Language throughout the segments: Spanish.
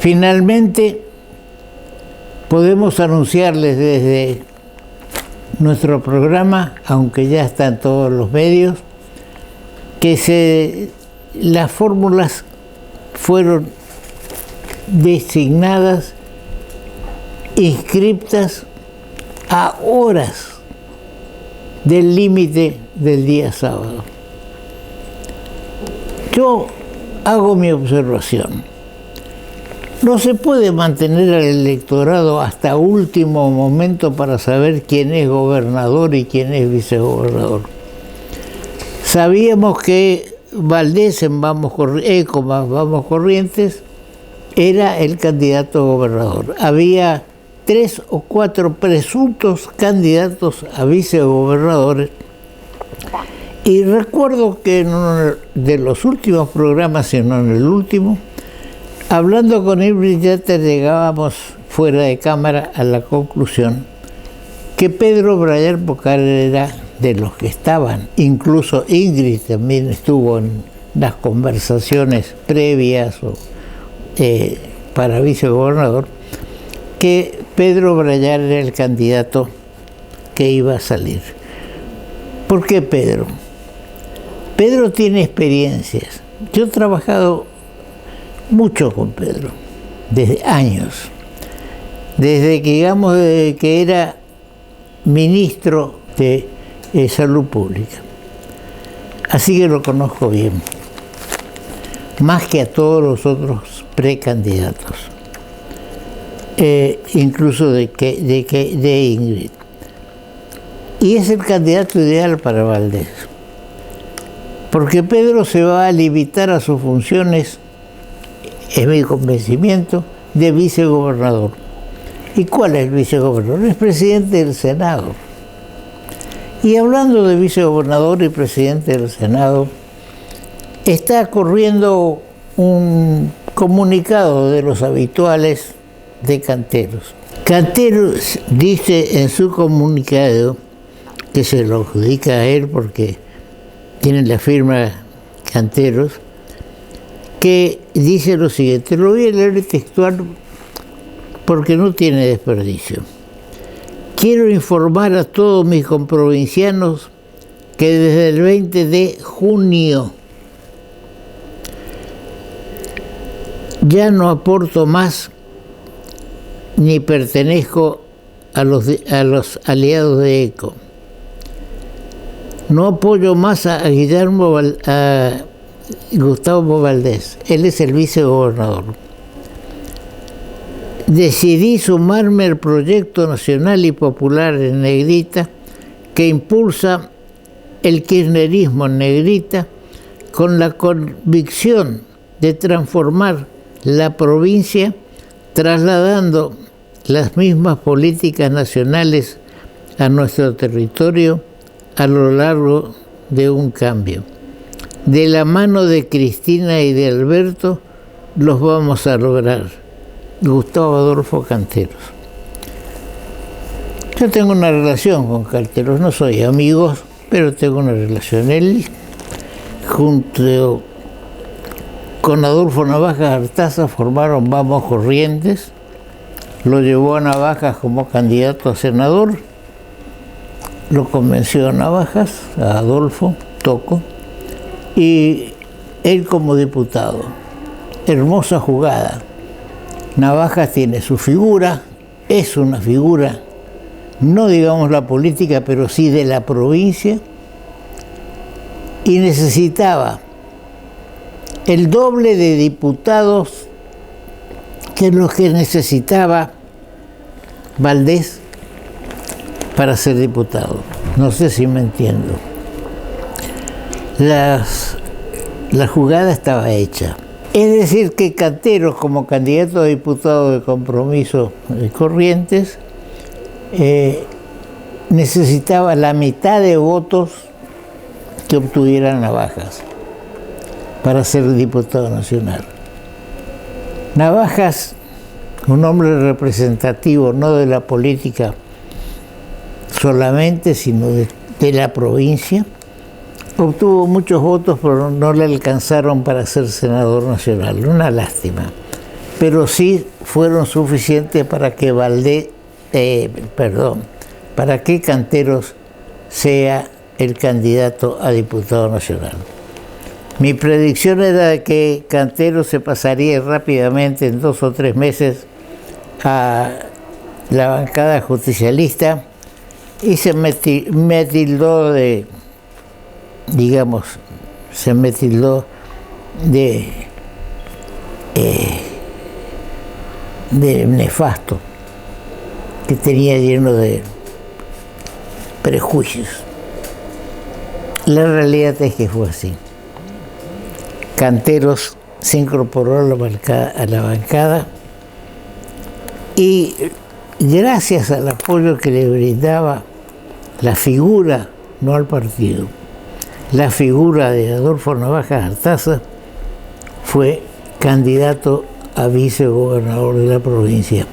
Finalmente, podemos anunciarles desde nuestro programa, aunque ya está en todos los medios, que las fórmulas fueron designadas, inscriptas a horas del límite del día sábado. Yo hago mi observación. No se puede mantener al electorado hasta último momento para saber quién es gobernador y quién es vicegobernador. Sabíamos que Valdés en Vamos Corrientes era el candidato a gobernador. Había 3 o 4 presuntos candidatos a vicegobernadores. Y recuerdo que en uno de los últimos programas, si no en el último, hablando con Ingrid Yater, llegábamos fuera de cámara a la conclusión que Pedro Brayar Bocar era de los que estaban. Incluso Ingrid también estuvo en las conversaciones previas para vicegobernador, que Pedro Brayar era el candidato que iba a salir. ¿Por qué Pedro? Pedro tiene experiencias. Yo he trabajado mucho con Pedro, desde años, desde que digamos que era ministro de Salud Pública. Así que lo conozco bien, más que a todos los otros precandidatos, incluso de Ingrid. Y es el candidato ideal para Valdés, porque Pedro se va a limitar a sus funciones, es mi convencimiento, de vicegobernador. ¿Y cuál es el vicegobernador? Es presidente del Senado. Y hablando de vicegobernador y presidente del Senado, está corriendo un comunicado de los habituales de Canteros. Canteros dice en su comunicado, que se lo adjudica a él porque tiene la firma Canteros, que dice lo siguiente, lo voy a leer textual porque no tiene desperdicio. Quiero informar a todos mis comprovincianos que desde el 20 de junio ya no aporto más ni pertenezco a los aliados de ECO. No apoyo más a Gustavo Valdés, él es el vicegobernador. Decidí sumarme al proyecto nacional y popular en Negrita que impulsa el kirchnerismo en Negrita con la convicción de transformar la provincia trasladando las mismas políticas nacionales a nuestro territorio a lo largo de un cambio. De la mano de Cristina y de Alberto los vamos a lograr. Gustavo Adolfo Canteros. Yo tengo una relación con Canteros, no soy amigos, pero tengo una relación. Él, junto con Adolfo Navajas Artaza, formaron Vamos Corrientes, lo llevó a Navajas como candidato a senador, lo convenció a Navajas, a Adolfo Toco, y él como diputado. Hermosa jugada. Navajas tiene su figura, es una figura, no digamos la política, pero sí de la provincia, y necesitaba el doble de diputados que los que necesitaba Valdés para ser diputado. No sé si me entiendo. La jugada estaba hecha. Es decir, que Canteros, como candidato a diputado de Compromiso de Corrientes, necesitaba la mitad de votos que obtuviera Navajas para ser diputado nacional. Navajas, un hombre representativo no de la política solamente, sino de la provincia, obtuvo muchos votos, pero no le alcanzaron para ser senador nacional. Una lástima. pero sí fueron suficientes para que para que Canteros sea el candidato a diputado nacional. Mi predicción era de que Canteros se pasaría rápidamente en 2 o 3 meses a la bancada justicialista y me tildó de, digamos, de nefasto, que tenía lleno de prejuicios. La realidad es que fue así. Canteros se incorporó a la bancada y gracias al apoyo que le brindaba la figura, no al partido, la figura de Adolfo Navajas Artaza, fue candidato a vicegobernador de la provincia.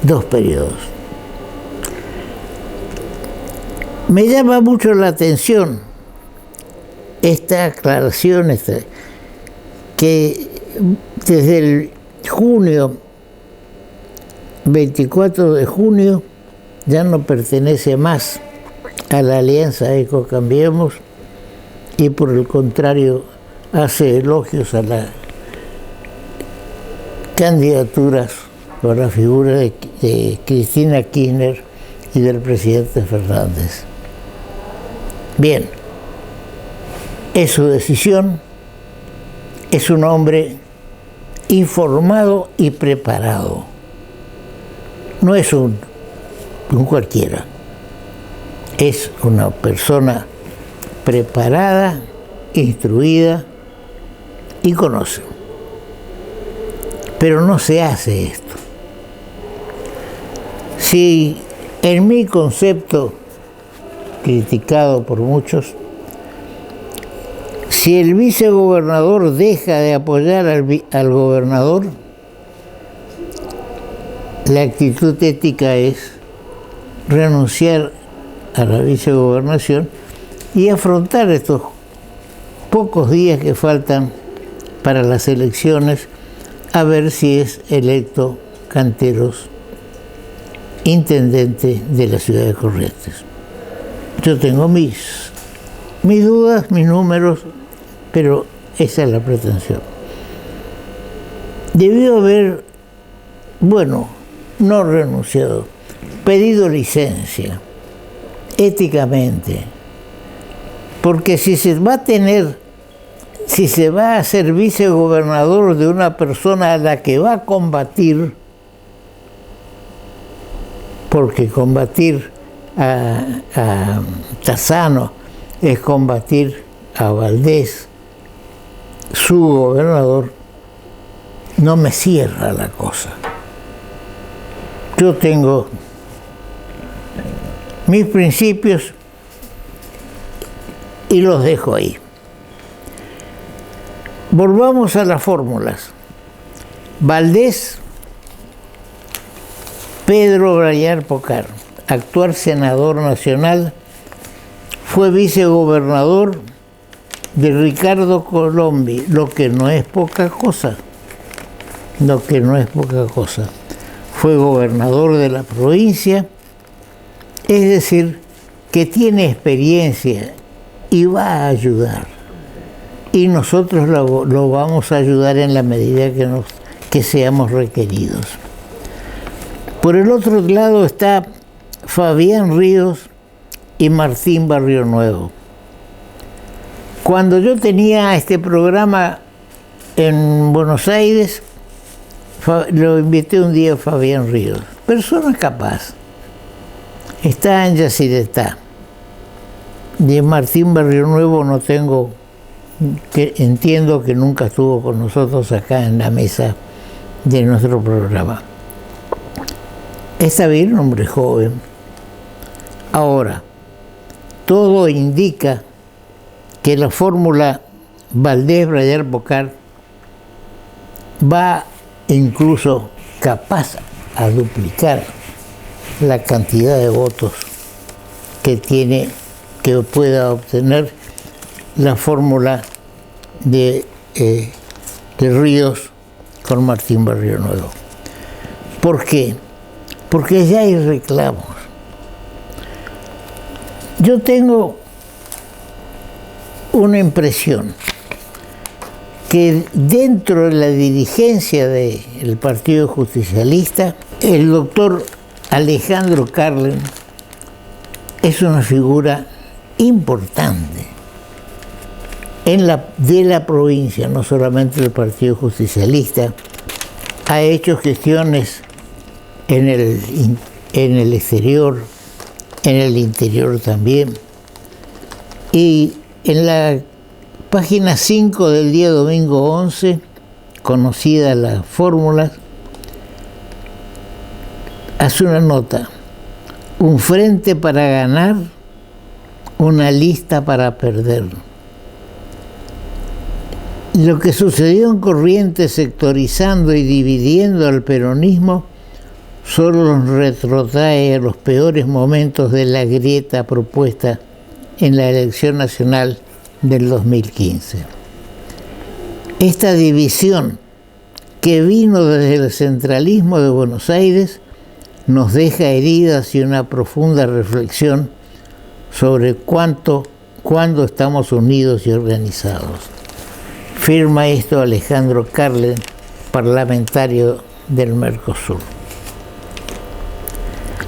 2 periodos. Me llama mucho la atención esta aclaración, que desde el 24 de junio, ya no pertenece más a la alianza Ecocambiemos y por el contrario hace elogios a las candidaturas por la figura de Cristina Kirchner y del presidente Fernández. Bien, es su decisión, es un hombre informado y preparado, no es un cualquiera, es una persona preparada, instruida y conoce. Pero no se hace esto. Si en mi concepto, criticado por muchos, si el vicegobernador deja de apoyar al gobernador, la actitud ética es renunciar a la vicegobernación y afrontar estos pocos días que faltan para las elecciones, a ver si es electo Canteros intendente de la ciudad de Corrientes. Yo tengo mis dudas, mis números, pero esa es la pretensión. Debió haber, no renunciado, pedido licencia, éticamente, porque si se va a ser vicegobernador de una persona a la que va a combatir, porque combatir a Tassano es combatir a Valdés, su gobernador, no me cierra la cosa. Yo tengo mis principios y los dejo ahí. Volvamos a las fórmulas. Valdés, Pedro Brayar Pocar, actual senador nacional, fue vicegobernador de Ricardo Colombi, lo que no es poca cosa. Fue gobernador de la provincia, es decir, que tiene experiencia y va a ayudar. Y nosotros lo vamos a ayudar en la medida que seamos requeridos. Por el otro lado está Fabián Ríos y Martín Barrio Nuevo. Cuando yo tenía este programa en Buenos Aires, lo invité un día a Fabián Ríos, persona capaz. Está en Yacyretá. De Martín Barrio Nuevo no tengo, entiendo que nunca estuvo con nosotros acá en la mesa de nuestro programa. Está bien, un hombre joven. Ahora, todo indica que la fórmula Valdés-Brayar Pocar va incluso capaz a duplicar la cantidad de votos que pueda obtener la fórmula de Ríos con Martín Barrio Nuevo. ¿Por qué? Porque ya hay reclamos. Yo tengo una impresión que dentro de la dirigencia del Partido Justicialista, el doctor Alejandro Carlen es una figura importante de la provincia, no solamente del Partido Justicialista. Ha hecho gestiones en el exterior, en el interior también. Y en la página 5 del día domingo 11, conocida las fórmulas, hace una nota: un frente para ganar, una lista para perder. Lo que sucedió en Corrientes, sectorizando y dividiendo al peronismo, solo nos retrotrae a los peores momentos de la grieta propuesta en la elección nacional del 2015. Esta división que vino desde el centralismo de Buenos Aires nos deja heridas y una profunda reflexión sobre cuándo estamos unidos y organizados. Firma esto Alejandro Carlen, parlamentario del Mercosur.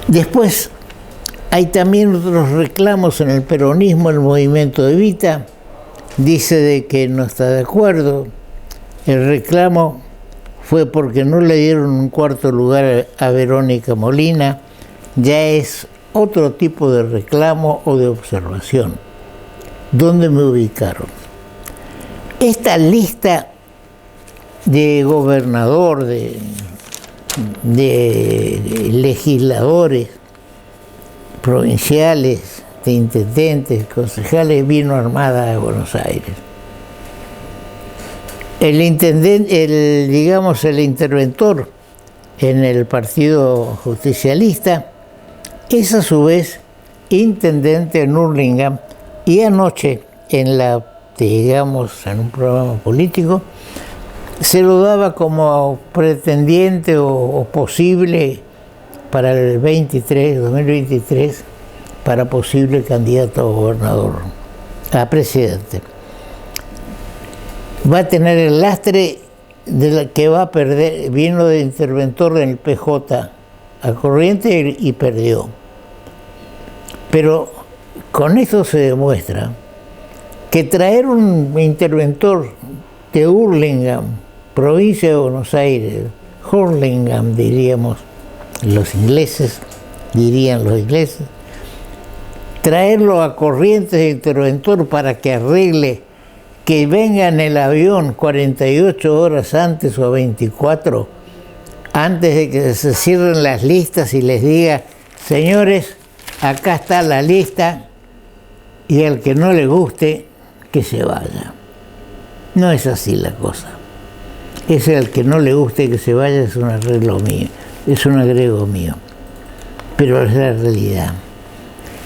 Después hay también otros reclamos en el peronismo. El movimiento Evita dice de que no está de acuerdo. El reclamo fue porque no le dieron un cuarto lugar a Verónica Molina. Ya es otro tipo de reclamo o de observación. ¿Dónde me ubicaron? Esta lista de gobernador, de legisladores provinciales, de intendentes, concejales, vino armada a Buenos Aires. El interventor en el Partido Justicialista es a su vez intendente en Hurlingham, y anoche en un programa político se lo daba como pretendiente o posible para el 2023, para posible candidato a gobernador, a presidente. Va a tener el lastre de la que va a perder. Vino de interventor en el PJ a Corrientes y perdió. Pero con eso se demuestra que traer un interventor de Hurlingham, provincia de Buenos Aires, Hurlingham dirían los ingleses, traerlo a Corrientes de interventor para que arregle, que venga en el avión 48 horas antes o 24, antes de que se cierren las listas, y les diga: señores, acá está la lista, y al que no le guste, que se vaya. No es así la cosa. Ese al que no le guste que se vaya es un arreglo mío, es un agrego mío. Pero es la realidad.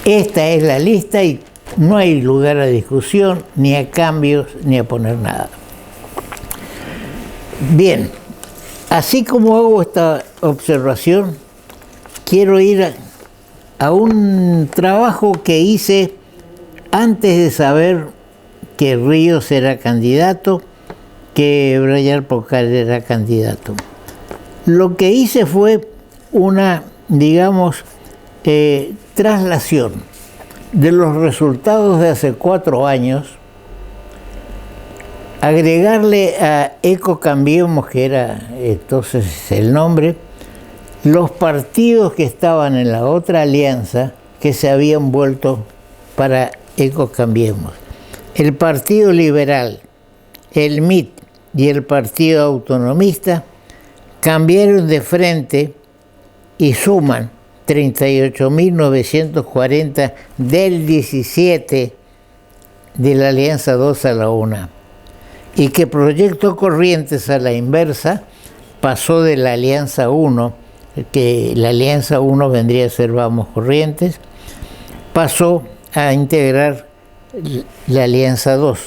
Esta es la lista y no hay lugar a discusión, ni a cambios, ni a poner nada. Bien, así como hago esta observación, quiero ir a un trabajo que hice antes de saber que Ríos era candidato, que Bryan Pocar era candidato. Lo que hice fue una, traslación de los resultados de hace 4 años, agregarle a Ecocambiemos, que era entonces el nombre, los partidos que estaban en la otra alianza que se habían vuelto para Ecocambiemos. El Partido Liberal, el MIT y el Partido Autonomista cambiaron de frente y suman 38.940 del 17 de la Alianza 2 a la 1. Y que Proyecto Corrientes, a la inversa, pasó de la Alianza 1, que la Alianza 1 vendría a ser Vamos Corrientes, pasó a integrar la Alianza 2,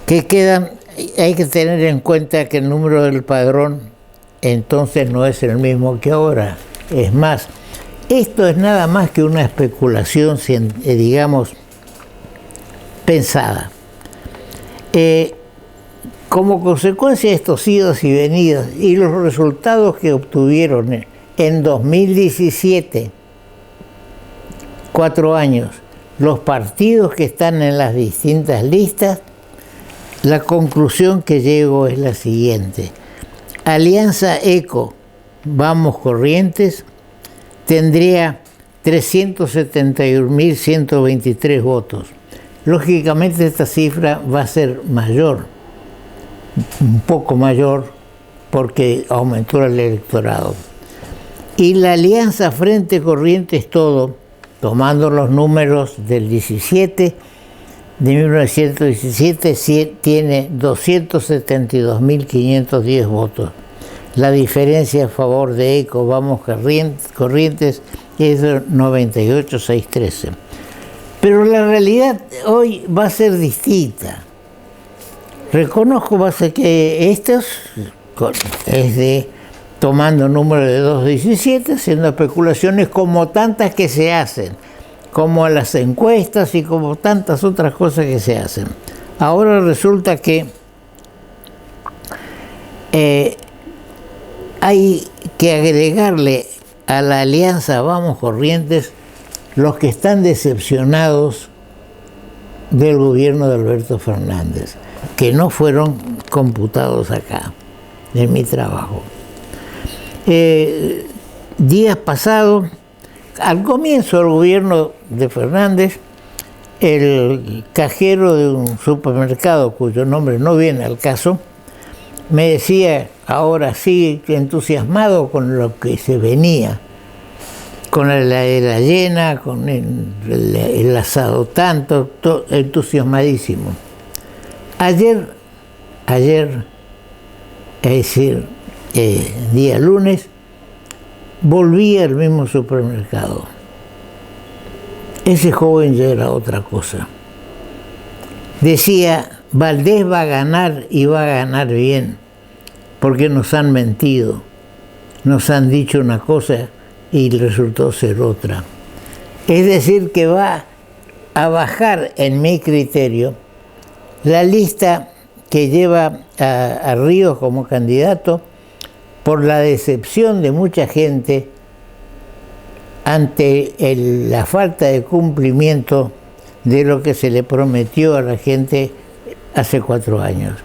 que quedan hay que tener en cuenta que el número del padrón entonces no es el mismo que ahora. Es más, esto es nada más que una especulación, digamos, pensada. Como consecuencia de estos idos y venidos y los resultados que obtuvieron en 2017, 4 años, los partidos que están en las distintas listas, la conclusión que llego es la siguiente. Alianza ECO, Vamos Corrientes, tendría 371.123 votos. Lógicamente esta cifra va a ser mayor, un poco mayor, porque aumentó el electorado. Y la Alianza Frente Corrientes Todo, tomando los números del 17, de 1917, tiene 272.510 votos. La diferencia a favor de ECO, Vamos Corrientes, es de 98.613. Pero la realidad hoy va a ser distinta. Reconozco que esto es de tomando número de 217, haciendo especulaciones como tantas que se hacen, como las encuestas y como tantas otras cosas que se hacen. Ahora resulta que hay que agregarle a la alianza Vamos Corrientes los que están decepcionados del gobierno de Alberto Fernández, que no fueron computados acá, en mi trabajo. Días pasados, al comienzo del gobierno de Fernández, el cajero de un supermercado, cuyo nombre no viene al caso, me decía, ahora sí, entusiasmado con lo que se venía, con la heladera llena, con el asado tanto, entusiasmadísimo. Ayer, es decir, día lunes, volví al mismo supermercado. Ese joven ya era otra cosa. Decía, Valdés va a ganar y va a ganar bien, porque nos han mentido, nos han dicho una cosa y resultó ser otra. Es decir, que va a bajar, en mi criterio, la lista que lleva a Ríos como candidato por la decepción de mucha gente ante la falta de cumplimiento de lo que se le prometió a la gente hace 4 años.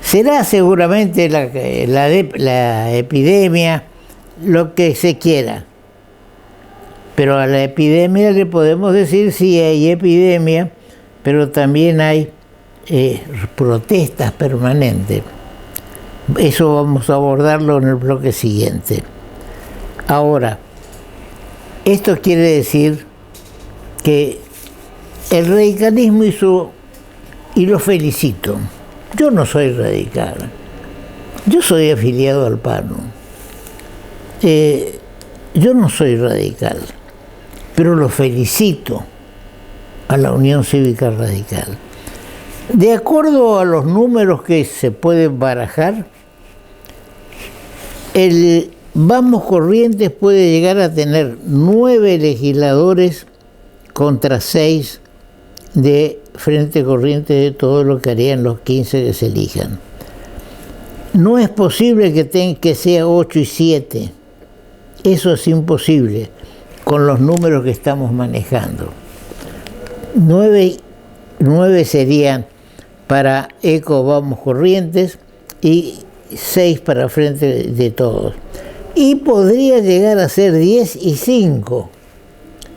Será seguramente la epidemia, lo que se quiera, pero a la epidemia le podemos decir sí, hay epidemia, pero también hay protestas permanentes. Eso vamos a abordarlo en el bloque siguiente. Ahora, esto quiere decir que el radicalismo hizo, y lo felicito, yo no soy radical, yo soy afiliado al PAN. Yo no soy radical, pero lo felicito a la Unión Cívica Radical. De acuerdo a los números que se pueden barajar, el Vamos Corrientes puede llegar a tener 9 legisladores contra 6 de Frente Corrientes de todo lo que harían los 15 que se elijan. No es posible que sea 8 y 7. Eso es imposible con los números que estamos manejando. 9 serían para ECO Vamos Corrientes y 6 para Frente de Todos. Y podría llegar a ser 10 y 5.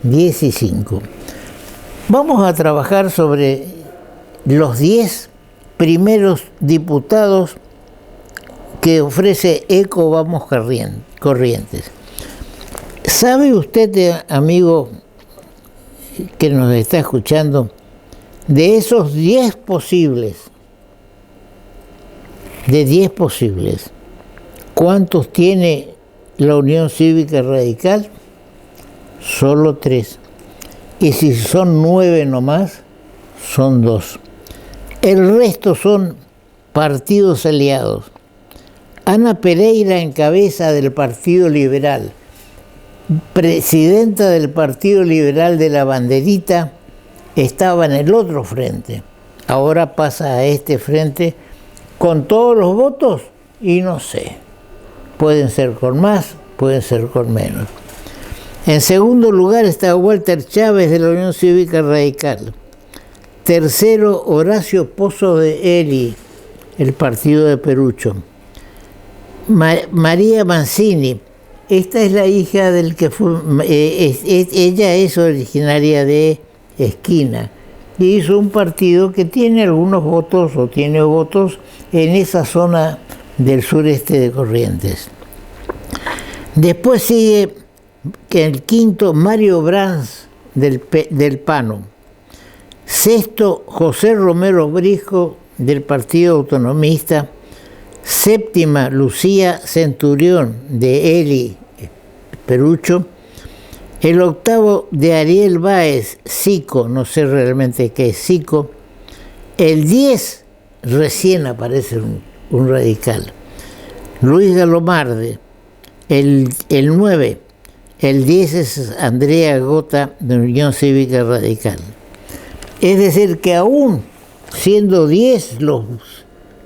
10 y 5. Vamos a trabajar sobre los 10 primeros diputados que ofrece ECO Vamos Corrientes. ¿Sabe usted, amigo que nos está escuchando, de esos 10 posibles, cuántos tiene la Unión Cívica Radical? Solo 3. Y si son 9 nomás, son 2. El resto son partidos aliados. Ana Pereira en cabeza del Partido Liberal, presidenta del Partido Liberal de la Banderita, estaba en el otro frente. Ahora pasa a este frente con todos los votos y no sé, pueden ser con más, pueden ser con menos. En segundo lugar está Walter Chávez de la Unión Cívica Radical. Tercero, Horacio Pozo de Eli, el partido de Perucho. María Mancini, esta es la hija del que fue, ella es originaria de Esquina y hizo un partido que tiene algunos votos o tiene votos en esa zona del sureste de Corrientes. Después sigue el quinto, Mario Brands del PANO. Sexto, José Romero Brisco del Partido Autonomista. Séptima, Lucía Centurión de Eli, Perucho. El octavo, de Ariel Báez, Sico, no sé realmente qué es Sico. El 10, recién aparece un radical, Luis Galomarde. El 9, el 10 es Andrea Gota de Unión Cívica Radical. Es decir, que aún siendo 10 los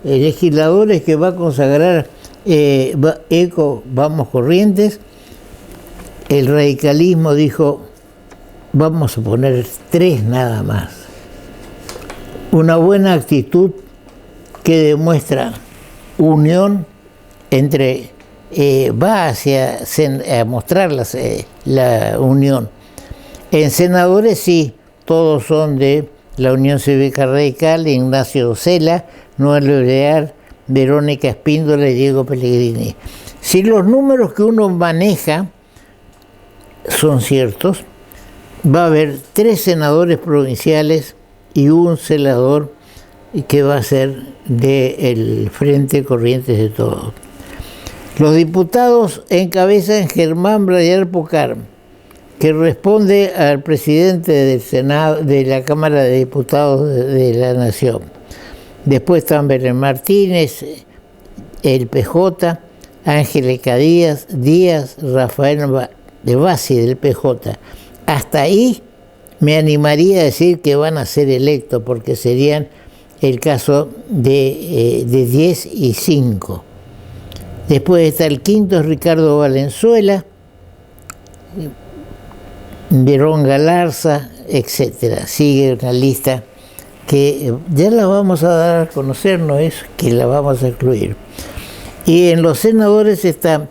legisladores que va a consagrar ECO Vamos Corrientes, el radicalismo dijo, vamos a poner 3 nada más. Una buena actitud que demuestra unión entre, va hacia a mostrar la unión. En senadores sí, todos son de la Unión Cívica Radical, Ignacio Cela, Noel Leal, Verónica Espíndola y Diego Pellegrini. Si los números que uno maneja son ciertos, va a haber 3 senadores provinciales y un senador que va a ser del Frente Corrientes de Todos. Los diputados encabezan Germán Brayar Pocar, que responde al presidente del Senado, de la Cámara de Diputados de la Nación. Después están Belén Martínez, el PJ, Angélica Díaz, Rafael de Bassi del PJ. Hasta ahí me animaría a decir que van a ser electos, porque serían el caso de 10 y 5. Después está el quinto, Ricardo Valenzuela, Verón Galarza, etcétera. Sigue una lista que ya la vamos a dar a conocer, no es que la vamos a incluir. Y en los senadores está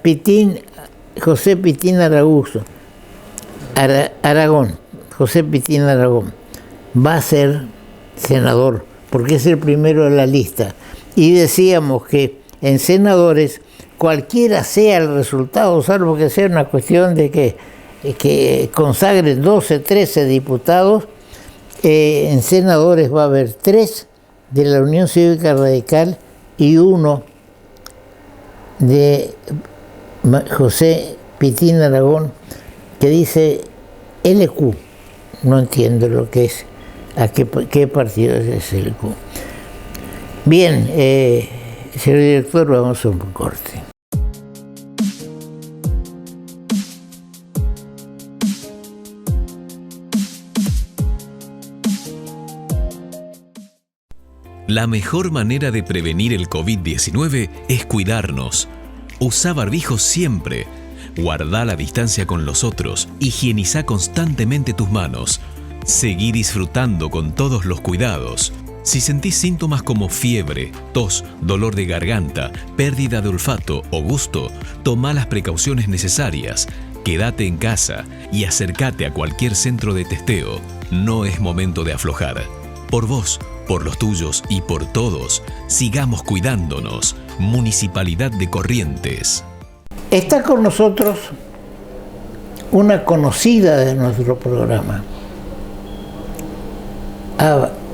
José Pitín Aragón. José Pitín Aragón va a ser senador, porque es el primero de la lista. Y decíamos que en senadores, cualquiera sea el resultado, salvo que sea una cuestión de que consagren 12, 13 diputados, en senadores va a haber 3 de la Unión Cívica Radical y 1 de José Pitín Aragón, que dice LQ. No entiendo lo que es, qué partido es LQ. Bien, señor director, vamos a un corte. La mejor manera de prevenir el COVID-19 es cuidarnos. Usa barbijo siempre. Guarda la distancia con los otros. Higieniza constantemente tus manos. Seguí disfrutando con todos los cuidados. Si sentís síntomas como fiebre, tos, dolor de garganta, pérdida de olfato o gusto, toma las precauciones necesarias. Quédate en casa y acércate a cualquier centro de testeo. No es momento de aflojar. Por vos, por los tuyos y por todos, sigamos cuidándonos. Municipalidad de Corrientes. Está con nosotros una conocida de nuestro programa.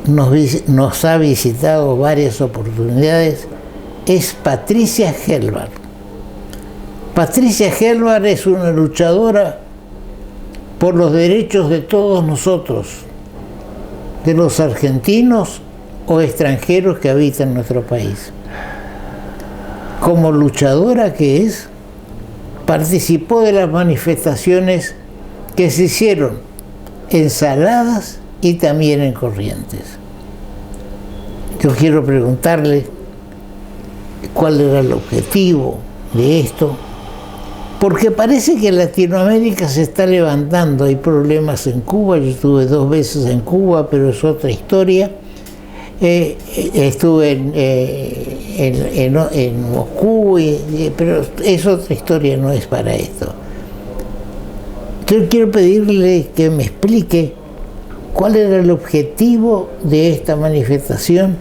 Nos ha visitado varias oportunidades. Es Patricia Gelbar. Patricia Gelbar es una luchadora por los derechos de todos nosotros, de los argentinos o extranjeros que habitan nuestro país. como luchadora que es, participó de las manifestaciones que se hicieron en Saladas y también en Corrientes. Yo quiero preguntarle cuál era el objetivo de esto, porque parece que Latinoamérica se está levantando. Hay problemas en Cuba, yo estuve 2 veces en Cuba, pero es otra historia. Estuve en Moscú, pero es otra historia, no es para esto. Yo quiero pedirle que me explique cuál era el objetivo de esta manifestación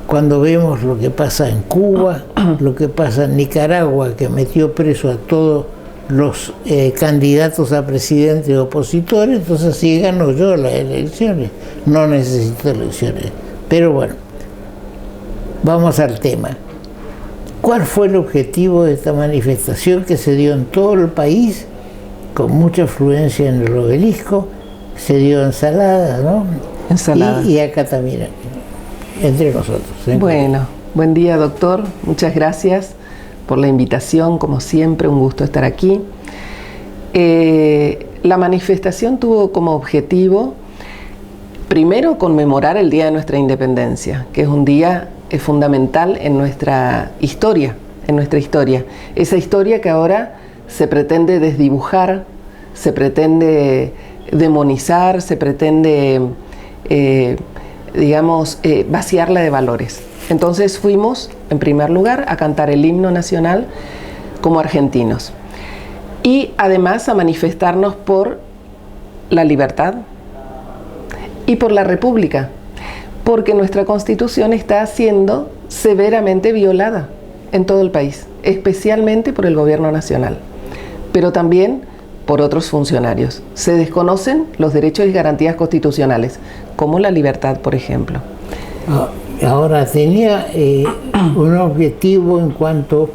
cuando vemos lo que pasa en Cuba, lo que pasa en Nicaragua, que metió preso a todos los candidatos a presidente opositores. Entonces así gano yo las elecciones, no necesito elecciones. Pero bueno, vamos al tema. ¿Cuál fue el objetivo de esta manifestación que se dio en todo el país, con mucha afluencia en el Obelisco? Se dio en Saladas, ¿no? En Saladas. Y acá también, entre nosotros. Bueno, buen día, doctor. Muchas gracias por la invitación. Como siempre, un gusto estar aquí. La manifestación tuvo como objetivo, primero, conmemorar el Día de nuestra Independencia, que es un día fundamental en nuestra historia, Esa historia que ahora se pretende desdibujar, se pretende demonizar, se pretende, vaciarla de valores. Entonces fuimos, en primer lugar, a cantar el himno nacional como argentinos. Y además a manifestarnos por la libertad y por la República, porque nuestra Constitución está siendo severamente violada en todo el país, especialmente por el gobierno nacional, pero también por otros funcionarios. Se desconocen los derechos y garantías constitucionales, como la libertad, por ejemplo. Ahora, tenía un objetivo en cuanto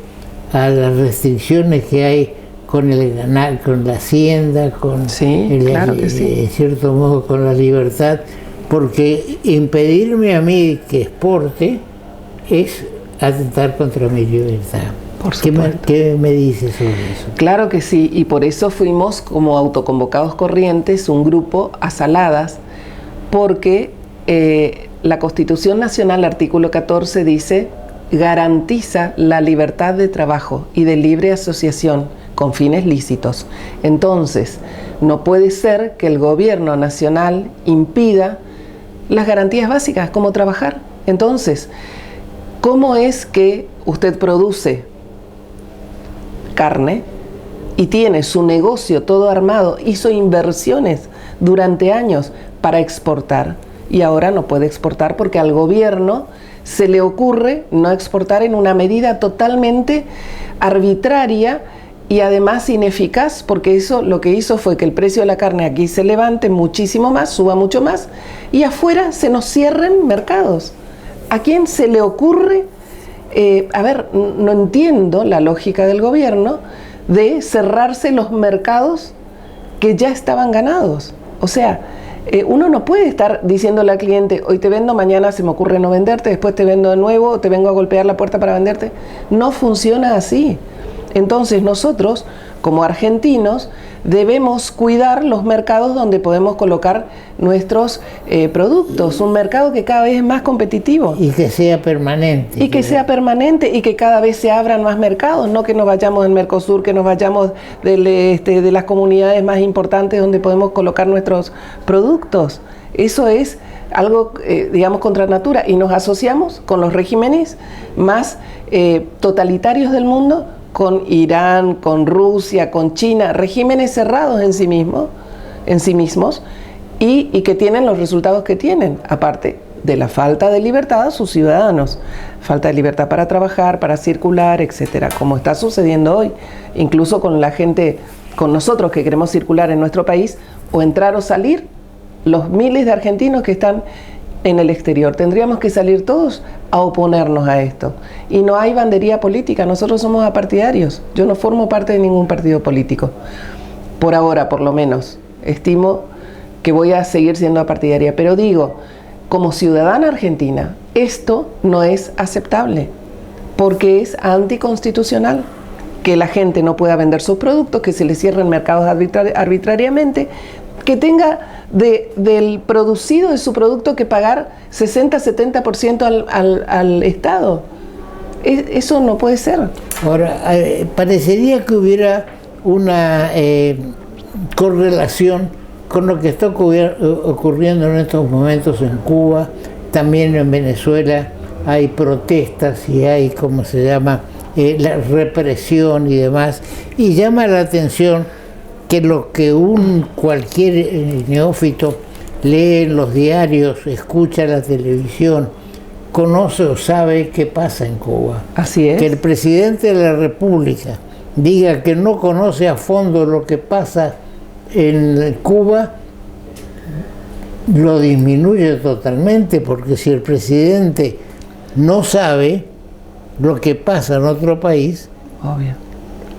a las restricciones que hay con el ganado, con la hacienda, con claro que sí. En cierto modo con la libertad, porque impedirme a mí que exporte es atentar contra mi libertad. Por supuesto. ¿Qué me dice sobre eso? Claro que sí, y por eso fuimos como autoconvocados Corrientes, un grupo a Saladas, porque la Constitución Nacional, artículo 14, dice: garantiza la libertad de trabajo y de libre asociación con fines lícitos. Entonces, no puede ser que el gobierno nacional impida las garantías básicas, como trabajar. Entonces, ¿cómo es que usted produce carne y tiene su negocio todo armado, hizo inversiones durante años para exportar, y ahora no puede exportar porque al gobierno se le ocurre no exportar en una medida totalmente arbitraria y además ineficaz, porque eso lo que hizo fue que el precio de la carne aquí se levante muchísimo más, suba mucho más, y afuera se nos cierren mercados? ¿A quién se le ocurre? No entiendo la lógica del gobierno de cerrarse los mercados que ya estaban ganados. O sea, uno no puede estar diciéndole al cliente: hoy te vendo, mañana se me ocurre no venderte, después te vendo de nuevo, te vengo a golpear la puerta para venderte. No funciona así. Entonces nosotros, como argentinos, debemos cuidar los mercados donde podemos colocar nuestros productos, un mercado que cada vez es más competitivo. Y que sea permanente. Y que sea permanente y que cada vez se abran más mercados, no que nos vayamos del Mercosur, que nos vayamos de las comunidades más importantes donde podemos colocar nuestros productos. Eso es algo, contra natura, y nos asociamos con los regímenes más totalitarios del mundo, con Irán, con Rusia, con China, regímenes cerrados en sí mismos y que tienen los resultados que tienen, aparte de la falta de libertad a sus ciudadanos, falta de libertad para trabajar, para circular, etcétera, como está sucediendo hoy, incluso con la gente, con nosotros que queremos circular en nuestro país o entrar o salir, los miles de argentinos que están en el exterior. Tendríamos que salir todos a oponernos a esto. Y no hay bandería política, nosotros somos apartidarios. Yo no formo parte de ningún partido político. Por ahora, por lo menos. Estimo que voy a seguir siendo apartidaria. Pero digo, como ciudadana argentina, esto no es aceptable. porque es anticonstitucional que la gente no pueda vender sus productos, que se le cierren mercados arbitrariamente, que tenga del producido de su producto que pagar 60-70% al Estado. Eso no puede ser. Ahora, parecería que hubiera una correlación con lo que está ocurriendo en estos momentos en Cuba, también en Venezuela hay protestas y hay, ¿cómo se llama?, la represión y demás, y llama la atención que lo que cualquier neófito lee en los diarios, escucha la televisión, conoce o sabe qué pasa en Cuba. Así es. Que el presidente de la República diga que no conoce a fondo lo que pasa en Cuba, lo disminuye totalmente, porque si el presidente no sabe lo que pasa en otro país, obvio,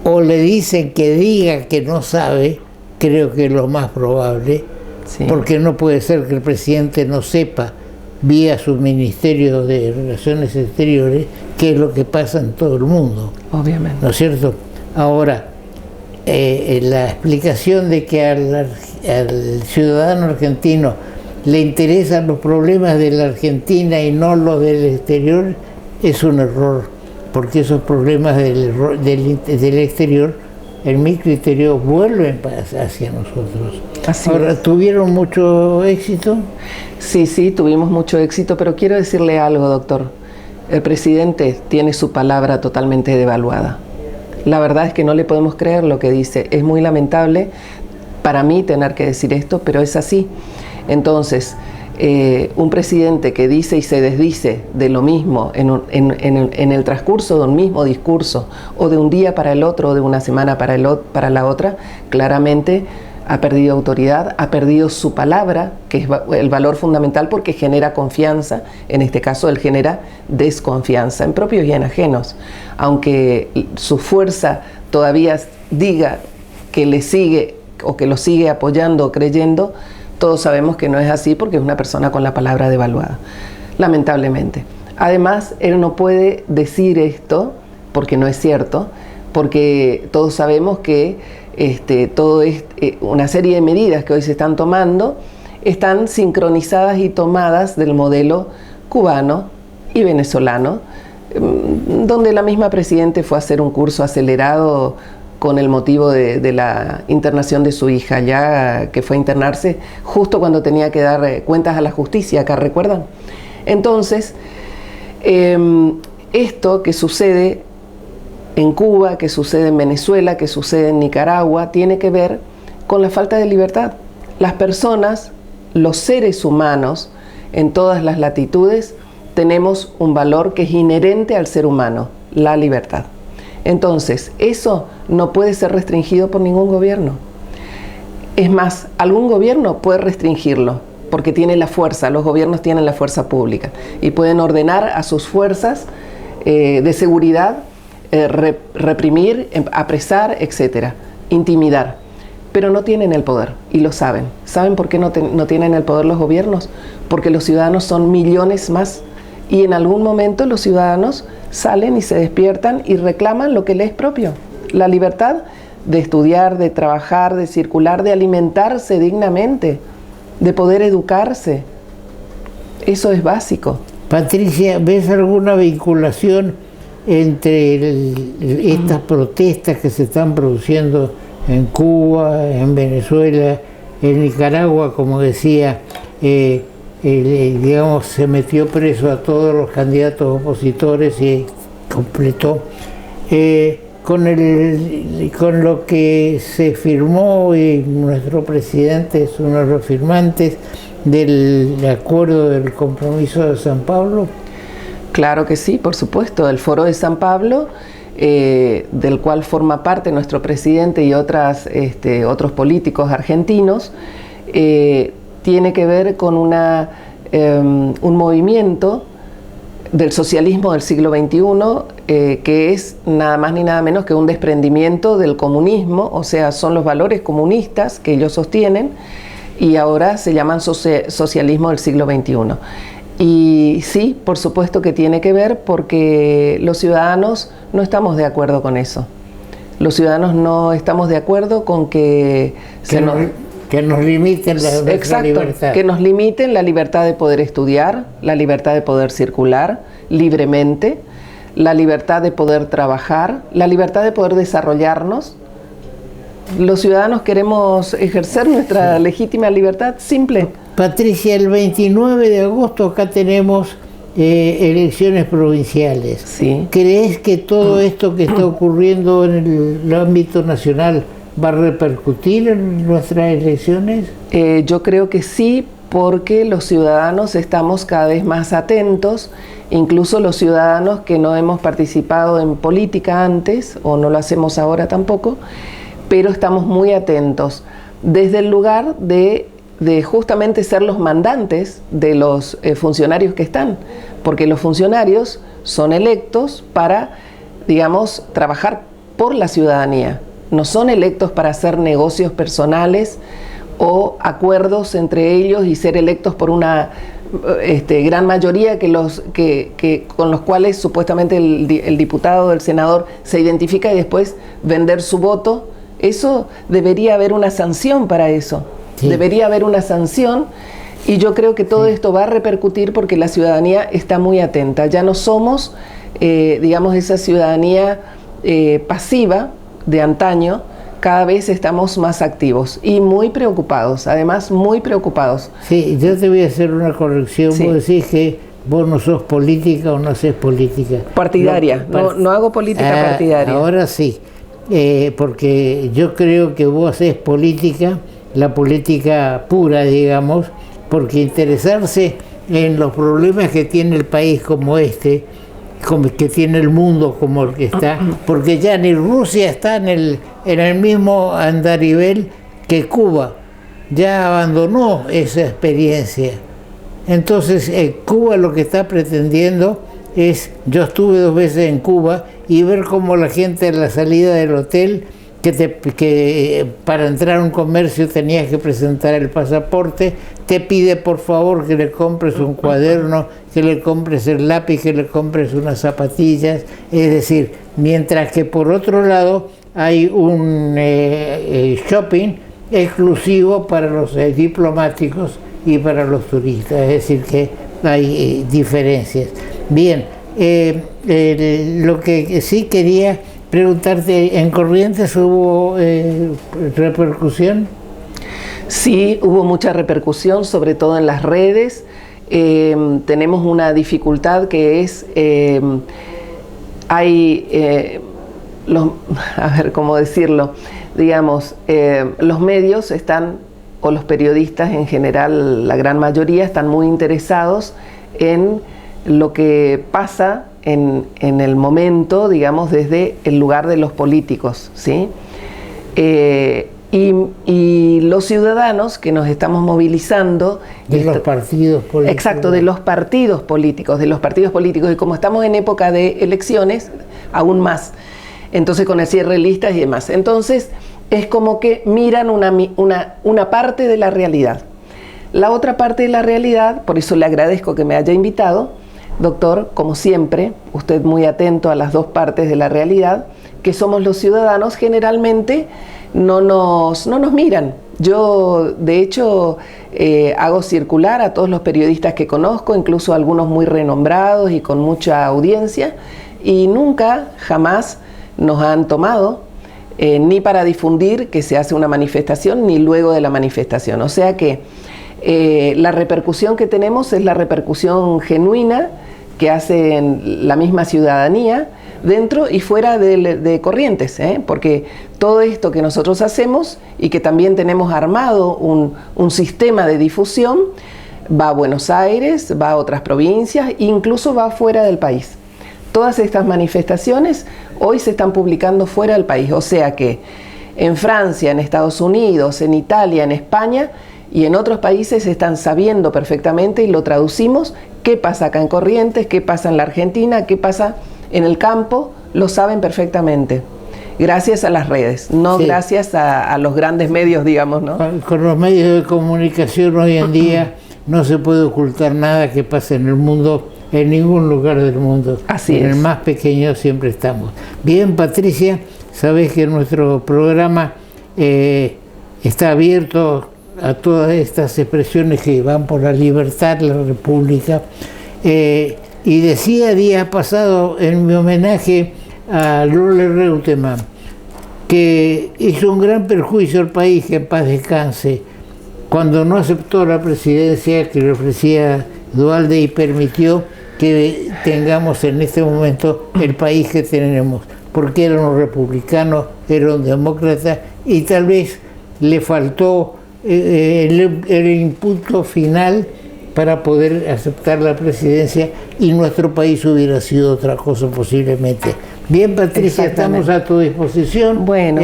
o le dicen que diga que no sabe, creo que es lo más probable, sí. Porque no puede ser que el presidente no sepa, vía su Ministerio de Relaciones Exteriores, qué es lo que pasa en todo el mundo. Obviamente. ¿No es cierto? Ahora, la explicación de que al ciudadano argentino le interesan los problemas de la Argentina y no los del exterior es un error, porque esos problemas del exterior, en mi criterio, vuelven hacia nosotros. Así Ahora, es. ¿tuvieron mucho éxito? Sí, tuvimos mucho éxito, pero quiero decirle algo, doctor. El presidente tiene su palabra totalmente devaluada. La verdad es que no le podemos creer lo que dice. Es muy lamentable para mí tener que decir esto, pero es así. Entonces, un presidente que dice y se desdice de lo mismo en el transcurso de un mismo discurso, o de un día para el otro, o de una semana para la otra, claramente ha perdido autoridad, ha perdido su palabra, que es el valor fundamental porque genera confianza. En este caso, él genera desconfianza en propios y en ajenos. Aunque su fuerza todavía diga que le sigue o que lo sigue apoyando o creyendo, todos sabemos que no es así porque es una persona con la palabra devaluada, lamentablemente. Además, él no puede decir porque no es cierto, porque todos sabemos que una serie de medidas que hoy se están tomando están sincronizadas y tomadas del modelo cubano y venezolano, donde la misma presidenta fue a hacer un curso acelerado con el motivo de la internación de su hija, ya que fue a internarse justo cuando tenía que dar cuentas a la justicia, acá recuerdan. Entonces, esto que sucede en Cuba, que sucede en Venezuela, que sucede en Nicaragua, tiene que ver con la falta de libertad. Las personas, los seres humanos, en todas las latitudes, tenemos un valor que es inherente al ser humano, la libertad. Entonces, eso no puede ser restringido por ningún gobierno. Es más, algún gobierno puede restringirlo, porque tiene la fuerza, los gobiernos tienen la fuerza pública, y pueden ordenar a sus fuerzas de seguridad, reprimir, apresar, etcétera, intimidar, pero no tienen el poder y lo saben. ¿Saben por qué no tienen el poder los gobiernos? Porque los ciudadanos son millones más y en algún momento los ciudadanos salen y se despiertan y reclaman lo que les es propio, la libertad de estudiar, de trabajar, de circular, de alimentarse dignamente, de poder educarse. Eso es básico. Patricia, ¿ves alguna vinculación entre estas protestas que se están produciendo en Cuba, en Venezuela, en Nicaragua, como decía, digamos, se metió preso a todos los candidatos opositores y completó, con lo que se firmó, y nuestro presidente es uno de los firmantes del acuerdo del compromiso de San Pablo? Claro que sí, por supuesto. El Foro de San Pablo, del cual forma parte nuestro presidente y otros políticos argentinos, tiene que ver con un movimiento del socialismo del siglo XXI, que es nada más ni nada menos que un desprendimiento del comunismo, o sea, son los valores comunistas que ellos sostienen y ahora se llaman socialismo del siglo XXI. Y sí, por supuesto que tiene que ver, porque los ciudadanos no estamos de acuerdo con eso. Los ciudadanos no estamos de acuerdo con que nos limiten la libertad. Que nos limiten la libertad de poder estudiar, la libertad de poder circular libremente, la libertad de poder trabajar, la libertad de poder desarrollarnos. Los ciudadanos queremos ejercer nuestra legítima libertad simple. Patricia, el 29 de agosto acá tenemos elecciones provinciales. Sí. ¿Crees que todo esto que está ocurriendo en el ámbito nacional va a repercutir en nuestras elecciones? Yo creo que sí, porque los ciudadanos estamos cada vez más atentos, incluso los ciudadanos que no hemos participado en política antes, o no lo hacemos ahora tampoco, pero estamos muy atentos, desde el lugar de justamente ser los mandantes de los funcionarios que están, porque los funcionarios son electos para, digamos, trabajar por la ciudadanía, no son electos para hacer negocios personales o acuerdos entre ellos y ser electos por una gran mayoría con los cuales supuestamente el diputado o el senador se identifica y después vender su voto. Eso debería haber una sanción para eso. Sí. Debería haber una sanción, y yo creo que todo esto va a repercutir porque la ciudadanía está muy atenta. Ya no somos, digamos, esa ciudadanía pasiva de antaño. Cada vez estamos más activos y muy preocupados, además muy preocupados. Sí, yo te voy a hacer una corrección. Sí. Vos decís que vos no sos política o no haces política. Partidaria, no hago política partidaria. Ahora sí, porque yo creo que vos haces política, la política pura, digamos, porque interesarse en los problemas que tiene el país como este, como que tiene el mundo como el que está, porque ya ni Rusia está en el mismo andarivel que Cuba, ya abandonó esa experiencia. Entonces Cuba lo que está pretendiendo es, yo estuve 2 veces en Cuba y ver cómo la gente a la salida del hotel, que para entrar a un comercio tenías que presentar el pasaporte, te pide por favor que le compres un cuaderno, que le compres el lápiz, que le compres unas zapatillas. Es decir, mientras que por otro lado hay un shopping exclusivo para los diplomáticos y para los turistas, es decir que hay diferencias. Bien, lo que sí quería preguntarte, ¿en Corrientes hubo repercusión? Sí, hubo mucha repercusión, sobre todo en las redes. Tenemos una dificultad que es, a ver cómo decirlo, digamos, los medios están, o los periodistas en general, la gran mayoría, están muy interesados en lo que pasa en el momento, digamos, desde el lugar de los políticos, ¿sí? Y los ciudadanos que nos estamos movilizando... De los partidos políticos. Exacto, de los partidos políticos, y como estamos en época de elecciones, aún más. Entonces, con el cierre de listas y demás. Entonces, es como que miran una parte de la realidad. La otra parte de la realidad, por eso le agradezco que me haya invitado, doctor, como siempre, usted muy atento a las 2 partes de la realidad, que somos los ciudadanos, generalmente no nos miran. Yo, de hecho, hago circular a todos los periodistas que conozco, incluso algunos muy renombrados y con mucha audiencia, y nunca, jamás nos han tomado, ni para difundir que se hace una manifestación, ni luego de la manifestación. O sea que la repercusión que tenemos es la repercusión genuina que hace en la misma ciudadanía, dentro y fuera de Corrientes, porque todo esto que nosotros hacemos y que también tenemos armado un sistema de difusión, va a Buenos Aires, va a otras provincias, incluso va fuera del país. Todas estas manifestaciones hoy se están publicando fuera del país, o sea que en Francia, en Estados Unidos, en Italia, en España y en otros países están sabiendo perfectamente, y lo traducimos, qué pasa acá en Corrientes, qué pasa en la Argentina, qué pasa en el campo, lo saben perfectamente. Gracias a las redes, no sí. Gracias a los grandes medios, digamos, ¿no? Con los medios de comunicación hoy en día no se puede ocultar nada que pase en el mundo, en ningún lugar del mundo. Así en es. el más pequeño siempre estamos. Bien, Patricia, sabes que nuestro programa está abierto a todas estas expresiones que van por la libertad, la república. Y decía días pasados en mi homenaje a Lola Reutemann que hizo un gran perjuicio al país, que en paz descanse, cuando no aceptó la presidencia que le ofrecía Duhalde y permitió que tengamos en este momento el país que tenemos, porque era un republicano, era un demócrata, y tal vez le faltó el input final para poder aceptar la presidencia, y nuestro país hubiera sido otra cosa posiblemente. Bien, Patricia, estamos a tu disposición. Bueno,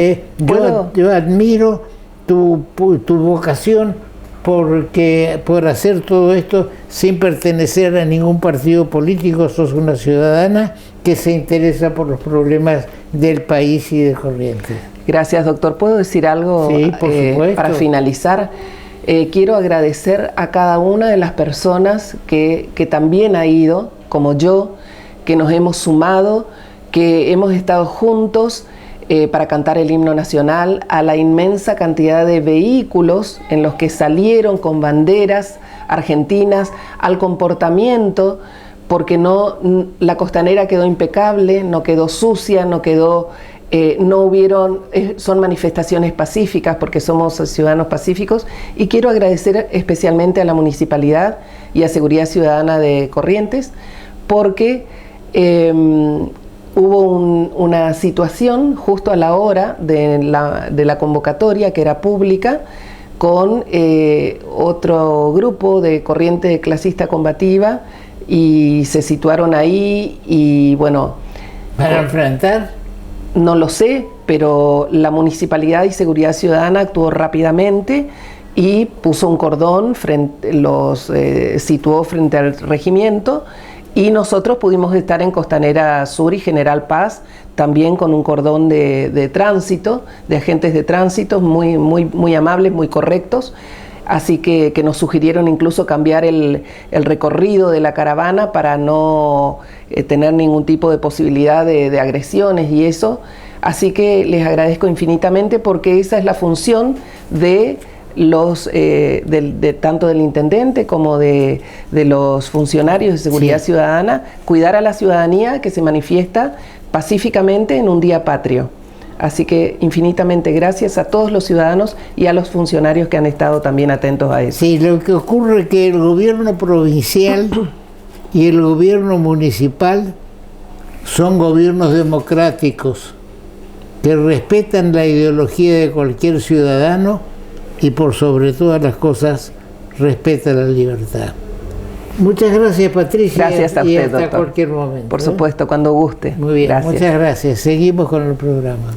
yo admiro tu vocación por hacer todo esto sin pertenecer a ningún partido político. Sos una ciudadana que se interesa por los problemas del país y de Corrientes. Gracias, doctor. ¿Puedo decir algo? Sí, por supuesto. Para finalizar? Quiero agradecer a cada una de las personas que también ha ido, como yo, que nos hemos sumado, que hemos estado juntos para cantar el himno nacional, a la inmensa cantidad de vehículos en los que salieron con banderas argentinas, al comportamiento, porque la costanera quedó impecable, no quedó sucia, no hubieron, son manifestaciones pacíficas porque somos ciudadanos pacíficos, y quiero agradecer especialmente a la Municipalidad y a Seguridad Ciudadana de Corrientes, porque hubo una situación justo a la hora de la convocatoria, que era pública, con otro grupo de corriente clasista combativa, y se situaron ahí y bueno... ¿Para enfrentar? No lo sé, pero la Municipalidad y Seguridad Ciudadana actuó rápidamente y puso un cordón, los situó frente al regimiento, y nosotros pudimos estar en Costanera Sur y General Paz, también con un cordón de tránsito, de agentes de tránsito muy amables, muy correctos. Así que nos sugirieron incluso cambiar el recorrido de la caravana para no tener ningún tipo de posibilidad de agresiones y eso. Así que les agradezco infinitamente, porque esa es la función de tanto del intendente como de los funcionarios de seguridad ciudadana, cuidar a la ciudadanía que se manifiesta pacíficamente en un día patrio. Así que infinitamente gracias a todos los ciudadanos y a los funcionarios que han estado también atentos a eso. Sí, lo que ocurre es que el gobierno provincial y el gobierno municipal son gobiernos democráticos que respetan la ideología de cualquier ciudadano y por sobre todas las cosas respetan la libertad. Muchas gracias, Patricia. Gracias a usted, y hasta doctor. Cualquier momento. Por supuesto, cuando guste. Muy bien, gracias. Muchas gracias. Seguimos con el programa.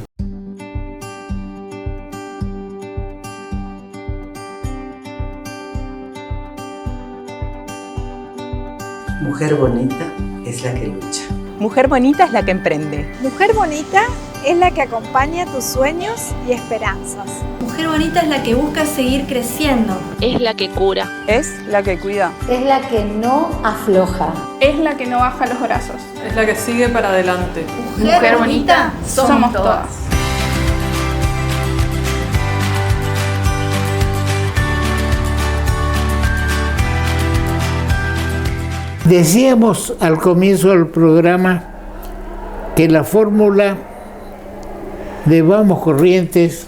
Mujer bonita es la que lucha. Mujer bonita es la que emprende. Mujer bonita es la que acompaña tus sueños y esperanzas. Mujer bonita es la que busca seguir creciendo. Es la que cura. Es la que cuida. Es la que no afloja. Es la que no baja los brazos. Es la que sigue para adelante. Mujer bonita somos todas. Decíamos al comienzo del programa que la fórmula de Vamos Corrientes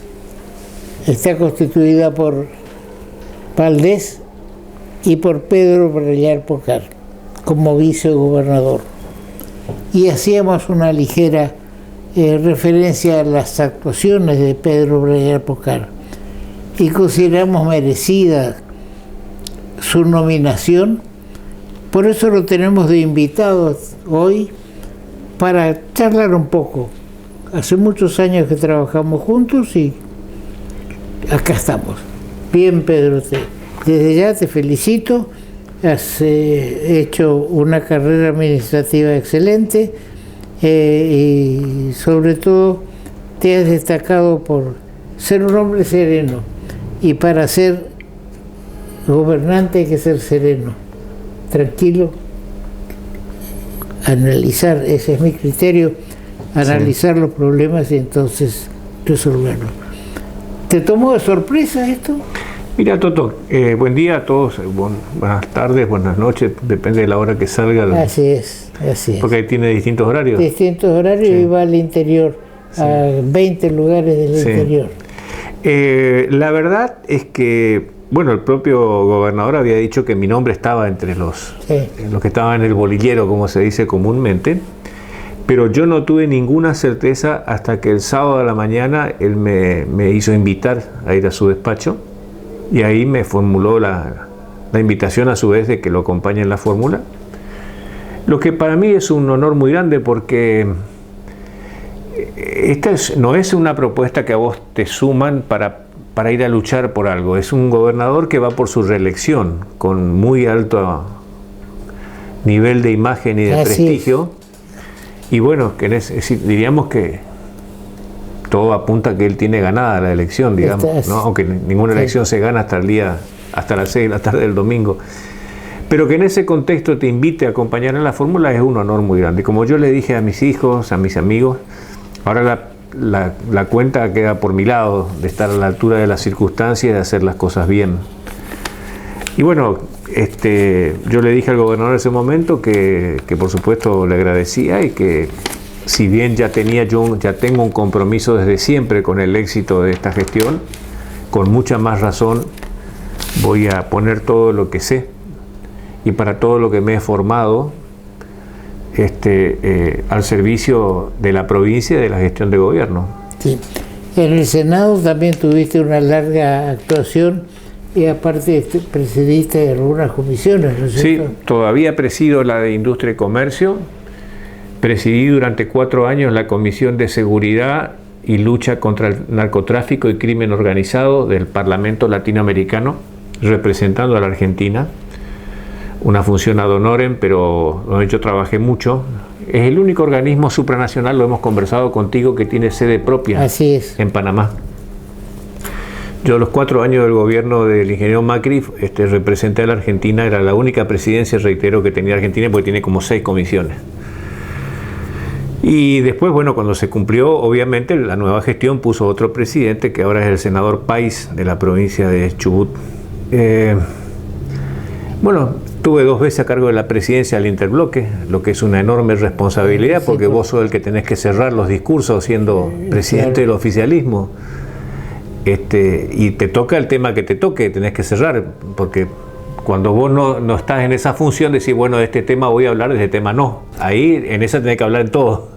está constituida por Valdés y por Pedro Brayar Pocar como vicegobernador. Y hacíamos una ligera referencia a las actuaciones de Pedro Brayar Pocar y consideramos merecida su nominación. Por eso lo tenemos de invitado hoy para charlar un poco. Hace muchos años que trabajamos juntos y acá estamos. Bien, Pedro, desde ya te felicito. Has hecho una carrera administrativa excelente y sobre todo te has destacado por ser un hombre sereno y para ser gobernante hay que ser sereno, tranquilo, analizar, ese es mi criterio, analizar los problemas y entonces resolverlos. ¿Te tomó de sorpresa esto? Mira, Toto, buen día a todos, buenas tardes, buenas noches, depende de la hora que salga. Así es, así es. Porque ahí tiene distintos horarios. Distintos horarios, sí. Y va al interior, sí. A 20 lugares del sí. Interior. La verdad es que, bueno, el propio gobernador había dicho que mi nombre estaba entre los que estaban en el bolillero, como se dice comúnmente, pero yo no tuve ninguna certeza hasta que el sábado a la mañana él me hizo invitar a ir a su despacho. Y ahí me formuló la invitación a su vez de que lo acompañe en la fórmula. Lo que para mí es un honor muy grande porque esta no es una propuesta que a vos te suman para ir a luchar por algo. Es un gobernador que va por su reelección con muy alto nivel de imagen y de prestigio. Y bueno, diríamos que todo apunta a que él tiene ganada la elección, digamos, ¿no? Aunque ninguna elección se gana hasta las 6 de la tarde del domingo. Pero que en ese contexto te invite a acompañar en la fórmula es un honor muy grande. Como yo le dije a mis hijos, a mis amigos, ahora la cuenta queda por mi lado, de estar a la altura de las circunstancias y de hacer las cosas bien. Y bueno, yo le dije al gobernador en ese momento que por supuesto le agradecía y que si bien ya tengo un compromiso desde siempre con el éxito de esta gestión, con mucha más razón voy a poner todo lo que sé y para todo lo que me he formado al servicio de la provincia y de la gestión de gobierno. Sí. En el Senado también tuviste una larga actuación y aparte presidiste algunas comisiones, ¿no es cierto? Sí, todavía presido la de Industria y Comercio. Presidí durante 4 años la Comisión de Seguridad y Lucha contra el Narcotráfico y Crimen Organizado del Parlamento Latinoamericano, representando a la Argentina. Una función ad honorem, pero donde yo trabajé mucho. Es el único organismo supranacional, lo hemos conversado contigo, que tiene sede propia. Así es. En Panamá. Yo los 4 años del gobierno del ingeniero Macri representé a la Argentina, era la única presidencia, reitero, que tenía Argentina, porque tiene como 6 comisiones. Y después, bueno, cuando se cumplió, obviamente, la nueva gestión puso otro presidente, que ahora es el senador País, de la provincia de Chubut. Bueno, tuve 2 veces a cargo de la presidencia del Interbloque, lo que es una enorme responsabilidad, porque vos sos el que tenés que cerrar los discursos siendo presidente del oficialismo. Y te toca el tema que te toque, tenés que cerrar, porque cuando vos no estás en esa función, decís, bueno, de este tema voy a hablar, de este tema no. Ahí, en esa tenés que hablar en todo.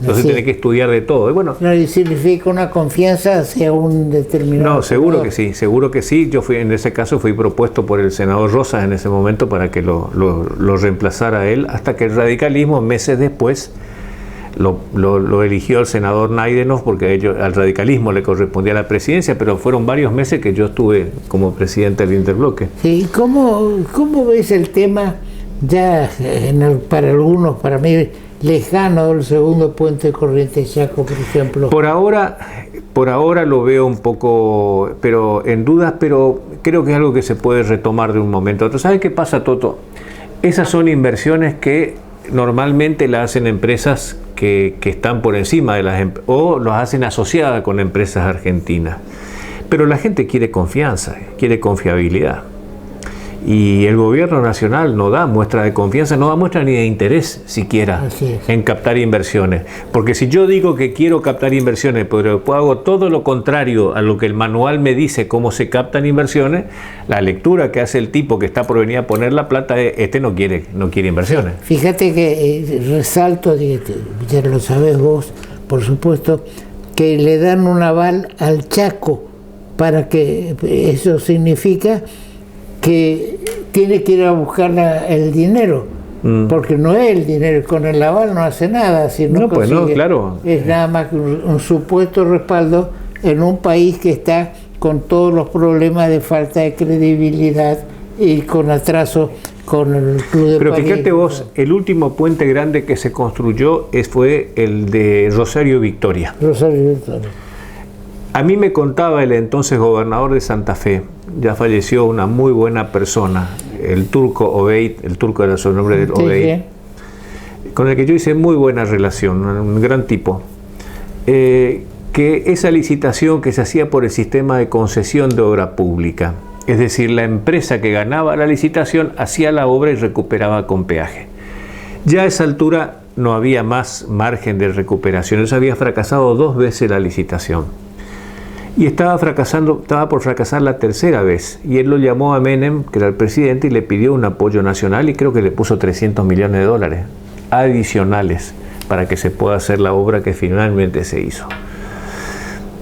Entonces tenés que estudiar de todo. Y bueno, no, y significa una confianza hacia un determinado... No, seguro que sí, seguro que sí. Yo en ese caso fui propuesto por el senador Rosas en ese momento para que lo reemplazara a él, hasta que el radicalismo, meses después, lo eligió el senador Naidenov, porque al radicalismo le correspondía la presidencia, pero fueron varios meses que yo estuve como presidente del Interbloque. Sí, ¿cómo ves el tema ya para algunos, para mí, lejano del segundo puente Corrientes Chaco, por ejemplo? Por ahora lo veo un poco, pero en dudas, pero creo que es algo que se puede retomar de un momento a otro. ¿Sabes qué pasa, Toto? Esas son inversiones que normalmente las hacen empresas que están por encima de o las hacen asociadas con empresas argentinas. Pero la gente quiere confianza, quiere confiabilidad. Y el gobierno nacional no da muestra de confianza, no da muestra ni de interés siquiera en captar inversiones. Porque si yo digo que quiero captar inversiones, pero hago todo lo contrario a lo que el manual me dice cómo se captan inversiones, la lectura que hace el tipo que está por venir a poner la plata es, no quiere inversiones. Fíjate que resalto, ya lo sabes vos, por supuesto, que le dan un aval al Chaco, para que eso significa que tiene que ir a buscar el dinero, porque no es el dinero, con el aval no hace nada, sino no, pues no, claro. Es nada más que un supuesto respaldo en un país que está con todos los problemas de falta de credibilidad y con atraso con el Club de Pero París. Fíjate vos, el último puente grande que se construyó fue el de Rosario Victoria. Rosario Victoria. A mí me contaba el entonces gobernador de Santa Fe, ya falleció, una muy buena persona, el turco Obeid, el turco era su nombre del Obeid, con el que yo hice muy buena relación, un gran tipo, que esa licitación que se hacía por el sistema de concesión de obra pública, es decir, la empresa que ganaba la licitación hacía la obra y recuperaba con peaje. Ya a esa altura no había más margen de recuperación, eso había fracasado 2 veces la licitación. Y estaba por fracasar la 3ª vez. Y él lo llamó a Menem, que era el presidente, y le pidió un apoyo nacional y creo que le puso $300 millones adicionales para que se pueda hacer la obra que finalmente se hizo.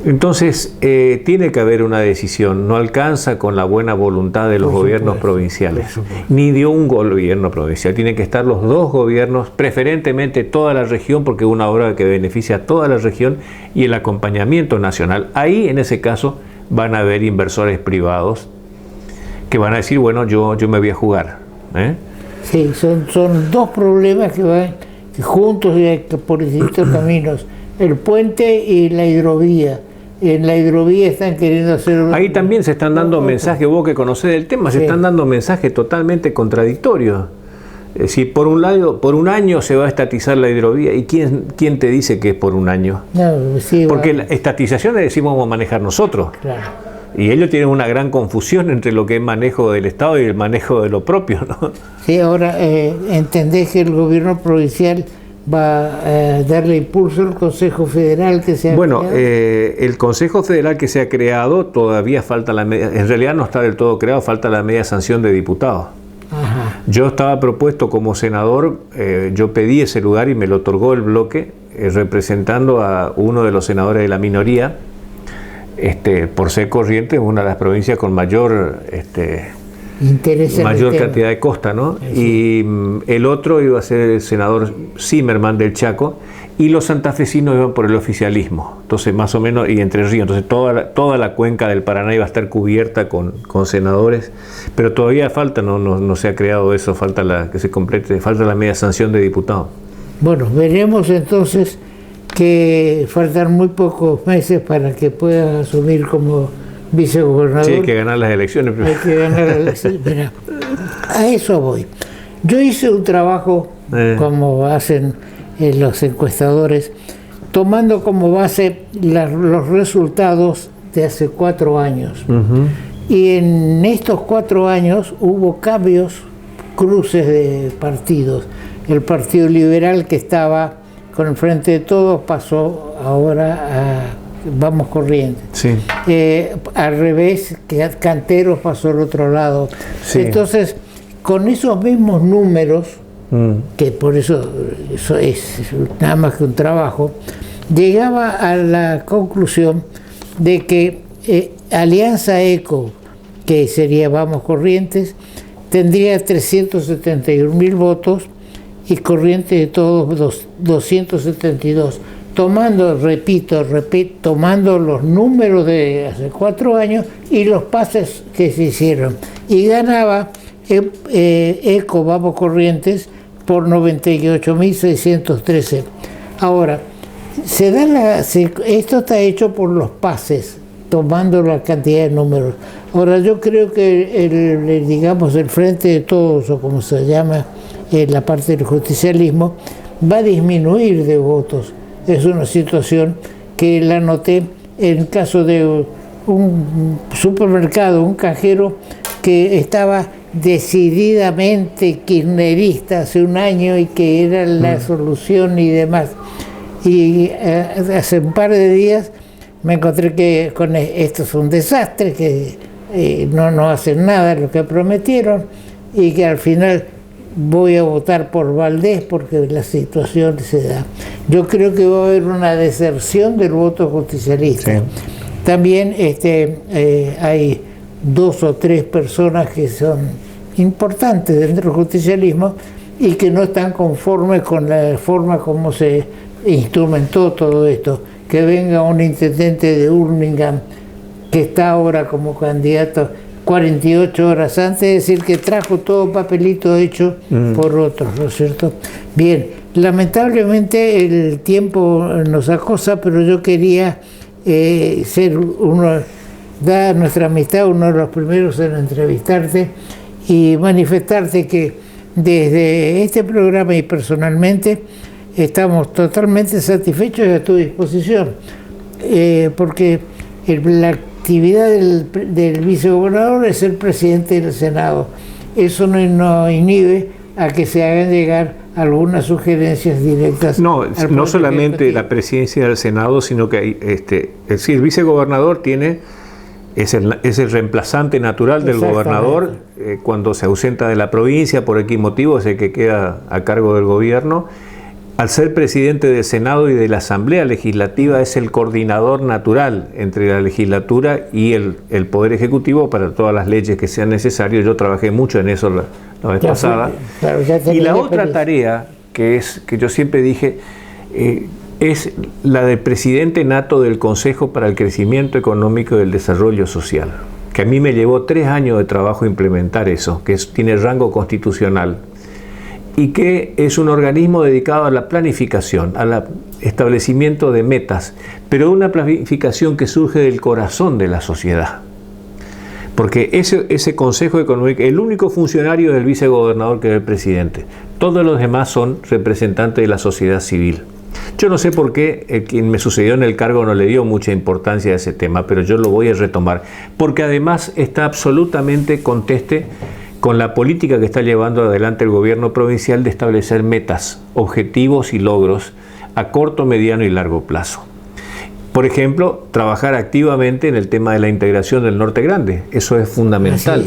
Entonces, tiene que haber una decisión. No alcanza con la buena voluntad de los gobiernos provinciales, ni de un gobierno provincial. Tienen que estar los 2 gobiernos, preferentemente toda la región, porque es una obra que beneficia a toda la región, y el acompañamiento nacional. Ahí, en ese caso, van a haber inversores privados que van a decir, bueno, yo me voy a jugar. Sí, son 2 problemas que van juntos por distintos caminos. El puente y la hidrovía. En la hidrovía están queriendo hacer... Ahí también se están dando mensajes, vos que conocés el tema, se están dando mensajes totalmente contradictorios. Es decir, por un lado, por un año se va a estatizar la hidrovía. ¿Y quién te dice que es por un año? No, sí, porque la estatización le decimos vamos a manejar nosotros. Claro. Y ellos tienen una gran confusión entre lo que es manejo del Estado y el manejo de lo propio, ¿no? Sí, ahora entendés que el gobierno provincial va a darle impulso al Consejo Federal que se ha creado. El Consejo Federal que se ha creado todavía falta en realidad no está del todo creado, falta la media sanción de diputados. Ajá. Yo estaba propuesto como senador, yo pedí ese lugar y me lo otorgó el bloque, representando a uno de los senadores de la minoría, por ser Corrientes, una de las provincias con mayor cantidad de costa, ¿no? Sí. Y el otro iba a ser el senador Zimmerman del Chaco, y los santafesinos iban por el oficialismo. Entonces, más o menos, y Entre Ríos. Entonces, toda la cuenca del Paraná iba a estar cubierta con senadores, pero todavía falta, no se ha creado eso, falta que se complete, falta la media sanción de diputados. Bueno, veremos entonces que faltan muy pocos meses para que puedas asumir como vicegobernador. Sí, hay que ganar las elecciones. Hay que ganar las elecciones. Mira, a eso voy. Yo hice un trabajo, como hacen los encuestadores, tomando como base los resultados de hace 4 años. Y en estos 4 años hubo cambios, cruces de partidos. El Partido Liberal, que estaba con el Frente de Todos, pasó ahora a Vamos Corrientes. Sí. Al revés, que Canteros pasó al otro lado. Sí. Entonces, con esos mismos números, que por eso es nada más que un trabajo, llegaba a la conclusión de que Alianza Eco, que sería Vamos Corrientes, tendría 371.000 votos y Corrientes de Todos 272. Tomando, repito, tomando los números de hace 4 años y los pases que se hicieron. Y ganaba Eco Vamos Corrientes por 98.613. Ahora, esto está hecho por los pases, tomando la cantidad de números. Ahora, yo creo que el Frente de Todos, o como se llama la parte del justicialismo, va a disminuir de votos. Es una situación que la noté en el caso de un supermercado, un cajero que estaba decididamente kirchnerista hace un año y que era la solución y demás. Y hace un par de días me encontré que con esto es un desastre, que no hacen nada de lo que prometieron y que al final voy a votar por Valdés porque la situación se da. Yo creo que va a haber una deserción del voto justicialista. Sí. También hay 2 o 3 personas que son importantes dentro del justicialismo y que no están conformes con la forma como se instrumentó todo esto. Que venga un intendente de Hurlingham que está ahora como candidato 48 horas antes, de decir que trajo todo papelito hecho por otros, ¿no es cierto? Bien, lamentablemente el tiempo nos acosa, pero yo quería ser uno, dada nuestra amistad, uno de los primeros en entrevistarte y manifestarte que desde este programa y personalmente estamos totalmente satisfechos y a tu disposición, porque la actividad del vicegobernador es ser presidente del Senado. Eso no inhibe a que se hagan llegar algunas sugerencias directas. No solamente la presidencia del Senado, sino que el vicegobernador es el reemplazante natural del gobernador. Cuando se ausenta de la provincia por X motivo, es el que queda a cargo del gobierno. Al ser presidente del Senado y de la Asamblea Legislativa, es el coordinador natural entre la legislatura y el Poder Ejecutivo para todas las leyes que sean necesarias. Yo trabajé mucho en eso la vez pasada. Y la otra tarea que yo siempre dije es la del presidente nato del Consejo para el Crecimiento Económico y el Desarrollo Social, que a mí me llevó 3 años de trabajo implementar eso, que tiene rango constitucional, y que es un organismo dedicado a la planificación, al establecimiento de metas, pero una planificación que surge del corazón de la sociedad. Porque ese Consejo Económico, el único funcionario es el vicegobernador, que es el presidente. Todos los demás son representantes de la sociedad civil. Yo no sé por qué quien me sucedió en el cargo no le dio mucha importancia a ese tema, pero yo lo voy a retomar, porque además está absolutamente conteste con la política que está llevando adelante el gobierno provincial de establecer metas, objetivos y logros a corto, mediano y largo plazo. Por ejemplo, trabajar activamente en el tema de la integración del Norte Grande. Eso es fundamental.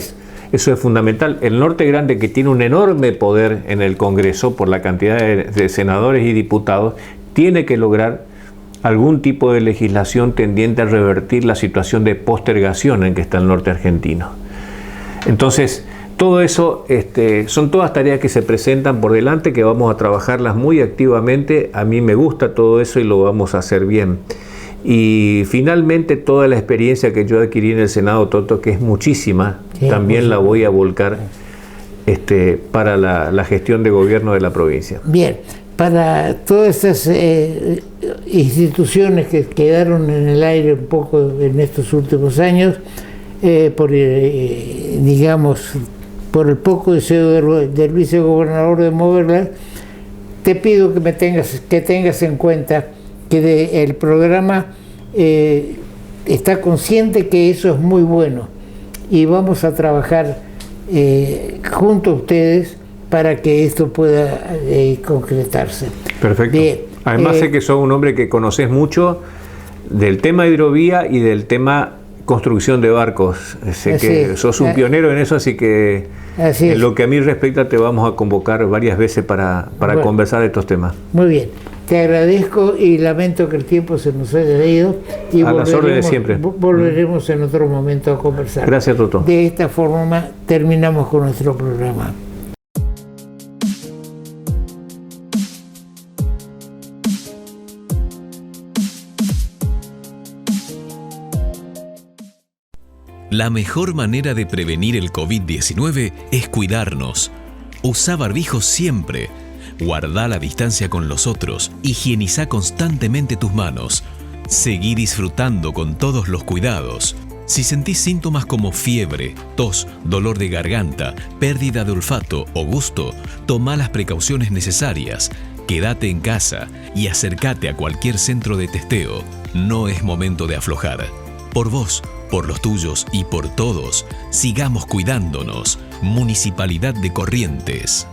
Eso es fundamental. El Norte Grande, que tiene un enorme poder en el Congreso por la cantidad de senadores y diputados, tiene que lograr algún tipo de legislación tendiente a revertir la situación de postergación en que está el norte argentino. Entonces, todo eso son todas tareas que se presentan por delante, que vamos a trabajarlas muy activamente. A mí me gusta todo eso y lo vamos a hacer bien. Y finalmente toda la experiencia que yo adquirí en el Senado, Toto, que es muchísima, también la voy a volcar para la gestión de gobierno de la provincia. Bien, para todas estas instituciones que quedaron en el aire un poco en estos últimos años, por el poco deseo del vicegobernador de moverla, te pido que tengas en cuenta que el programa está consciente que eso es muy bueno y vamos a trabajar junto a ustedes para que esto pueda concretarse. Perfecto. Bien, además sé que sos un hombre que conoces mucho del tema hidrovía y del tema construcción de barcos. Sé que sos un pionero en eso, así que en lo que a mí respecta te vamos a convocar varias veces para conversar de estos temas. Muy bien. Te agradezco y lamento que el tiempo se nos haya ido. Y a las órdenes siempre. Volveremos en otro momento a conversar. Gracias, Toto. De esta forma terminamos con nuestro programa. La mejor manera de prevenir el COVID-19 es cuidarnos. Usa barbijo siempre. Guarda la distancia con los otros. Higieniza constantemente tus manos. Seguí disfrutando con todos los cuidados. Si sentís síntomas como fiebre, tos, dolor de garganta, pérdida de olfato o gusto, toma las precauciones necesarias. Quédate en casa y acércate a cualquier centro de testeo. No es momento de aflojar. Por vos, por los tuyos y por todos, sigamos cuidándonos. Municipalidad de Corrientes.